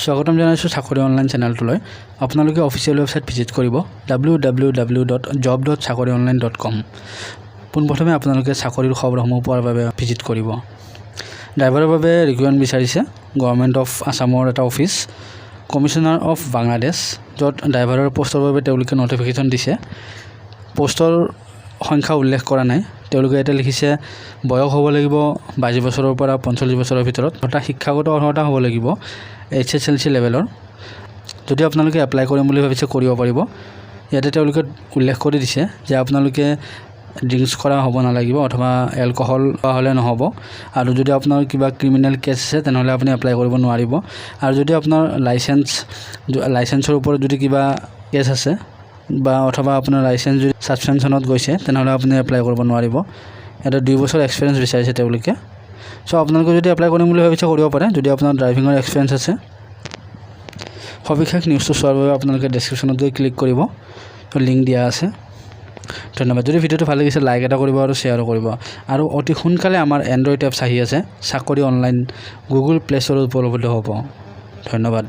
স্বাগতম জানাইছোঁ চাকৰি অনলাইন চেনেলটোলৈ। আপোনালোকে অফিচিয়েল ৱেবছাইট ভিজিট কৰিব www.job.chakorionline.com। পোনপ্ৰথমে আপোনালোকে চাকৰিৰ খবৰসমূহ পোৱাৰ বাবে ভিজিট কৰিব। ড্ৰাইভাৰৰ বাবে ৰিকুৱাৰমেণ্ট বিচাৰিছে গভৰ্ণমেণ্ট অফ আছামৰ এটা অফিচ, কমিশ্যনাৰ অফ বাংলাদেশ, য'ত ড্ৰাইভাৰৰ পোষ্টৰ বাবে তেওঁলোকে নটিফিকেশ্যন দিছে। পোষ্টৰ সংখ্যা উল্লেখ কৰা নাই। তেওঁলোকে এটা লিখিছে বয়স হ'ব লাগিব 22 বছৰৰ পৰা 45 বছৰৰ ভিতৰত, অৰ্থাৎ শিক্ষাগত অৰ্হতা হ'ব লাগিব HSLC লেভেলৰ। যদি আপোনালোকে এপ্লাই কৰিম বুলি ভাবিছে কৰিব পাৰিব। ইয়াতে তেওঁলোকে উল্লেখ কৰি দিছে যে আপোনালোকে ড্ৰিংকছ কৰা হ'ব নালাগিব অথবা এলকহল হ'লে নহ'ব, আৰু যদি আপোনাৰ কিবা ক্ৰিমিনেল কেছ আছে তেনেহ'লে আপুনি এপ্লাই কৰিব নোৱাৰিব। আৰু যদি আপোনাৰ লাইচেন্সৰ ওপৰত যদি কিবা কেছ আছে বা অথবা আপোনাৰ লাইচেন্স যদি ছাছপেনশ্যনত গৈছে তেনেহ'লে আপুনি এপ্লাই কৰিব নোৱাৰিব। এটা 2 বছৰ এক্সপিৰিয়েঞ্চ বিচাৰিছে তেওঁলোকে। চ' আপোনালোকে যদি এপ্লাই কৰিম বুলি ভাবিছে কৰিব পাৰে যদি আপোনাৰ ড্ৰাইভিঙৰ এক্সপিৰিয়েঞ্চ আছে। সবিশেষ নিউজটো চোৱাৰ বাবে আপোনালোকে ডেছক্ৰিপশ্যনত গৈ ক্লিক কৰিব, লিংক দিয়া আছে। ধন্যবাদ। যদি ভিডিঅ'টো ভাল লাগিছে লাইক এটা কৰিব আৰু শ্বেয়াৰো কৰিব। আৰু অতি সোনকালে আমাৰ এণ্ড্ৰইড এপছ আহি আছে চাকৰি অনলাইন গুগল প্লে ষ্টৰত উপলব্ধ হ'ব। ধন্যবাদ।